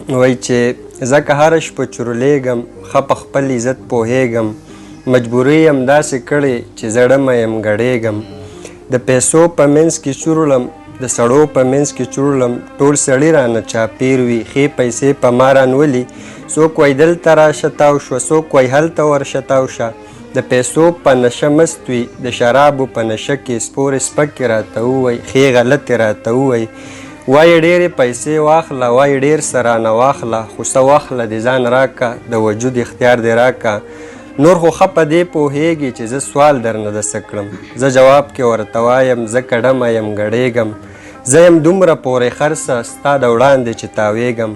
وایي چې زه که هره شپه چورلیږم ښه په خپل عزت پوهیږم مجبوري یم داسې کړې چې زړه مه یم ګډېږم د پیسو په منځ کې چورلم د سړو په منځ کې چورلم ټول سړي رانه چاپیر وي ښې پیسې په ما رانولي څوک وایي دلته راشه تاو شوه څوک وایي هلته ورشه تاو شه د پیسو په نشه مست وي د شرابو په نشه کې سپورې سپکې راته ووایي ښې غلطې راته ووایي وایي ډېرې پیسې واخله وایي ډېر څه رانه واخله خو څه واخله د ځان راکه د وجود اختیار دې راکه نور خو ښه په دې پوهیږي چې زه سوال درنه دسه کړم زه جواب کې ورته وایم زه کډمه یم ګډېږم زه یم دومره پورې خرڅه ستا د وړاندې چې تاویږم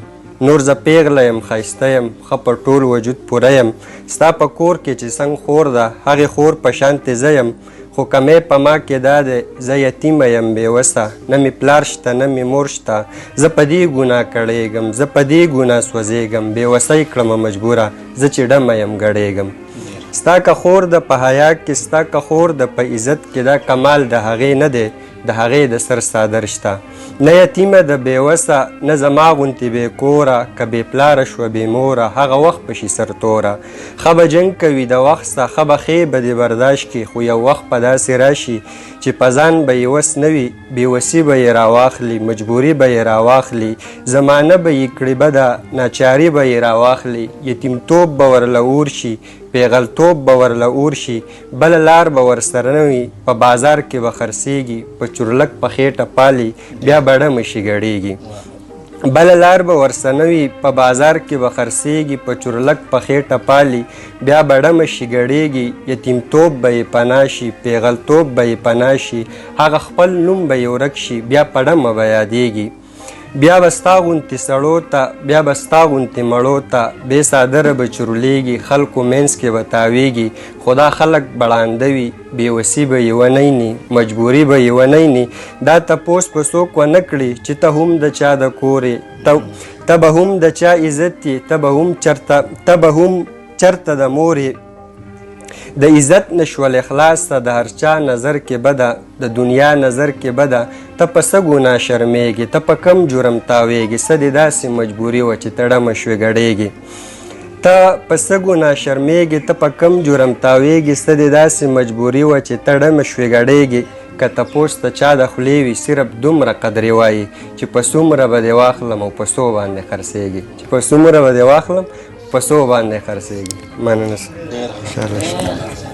نور زه پیغله یم ښایسته یم ښه په ټول وجود پوره یم ستا په کور کې چې څنګه خور ده هغې خور په شانتې زه یم خو کمی په ما کې دا دی زه یتیمه یم بېوسه نه مې پلار شته نه مې مور شته زه په دې ګناه کړېږم زه په دې ګناه سوځېږم بېوسۍ کړمه مجبوره زه چې ډمه یم ګډېږم ستا که خور د په حیا کې ستا که خور د په عزت کې دا کمال د هغې نه دی د هغې د سر صادر شته نه یتیمه د بېوسه نه زما غوندې بې کوره که بې پلاره شوه بې موره هغه وخت به شي سرتوره ښه به جنګ کوي د وخت څخه ښه به ښې به دې برداشت کړي خو یو وخت په داسې راشي چې په ځان به یې وس نه وي بېوسي به یې راواخلي مجبوري به یې راواخلي زمانه به یې کړي بده ناچاري به یې راواخلي یتیمتوب به ورله اور شي پیغلتوب به ورله اور شي بله لار به ورسره نه وي په بازار کې به خرڅېږي په چورلک په خېټه پالي بیا به ډمه شي ګډېږي بله لار به ورسره نه وي په بازار کې به خرڅېږي په چورلک په خېټه پالي بیا به ډمه شي ګډېږي یتیمتوب به یې پناه شي پیغلتوب به یې پناه شي هغه خپل نوم به یې ورک شي بیا په ډمه به یادېږي بیا به ستا غوندې سړو ته بیا به ستا غوندې مړو ته بې څادره به چورلیږي خلکو منځ کې به تاویږي خو دا خلک بړانده وي بېوسي به یې ونه ني مجبوري به یې ونه ني دا تپوس به څوک ونه کړي چې ته هم د چا د کور ته به هم د چا عزت یې ته به هم چرته د مور د عزت نشول اخلاص د هر چا نظر کې بده د دنیا نظر کې بده ته په څه ګناه شرمېږې ته په کم جرم تاویږې څه دې داسې مجبوري وه چې ته ډمه شوې ګډېږې ته په څه ګناه شرمېږې ته په کم جرم تاویږې څه دې داسې مجبوري وه چې ته ډمه شوې ګډېږې که تپوس د چا د خولې وي صرف دومره قدرې وایي چې په څومره به دې واخلم او په څو باندې خرڅېږي چې په څومره به دې واخلم په څو باندې خرڅېږي مننه خوشحاله شم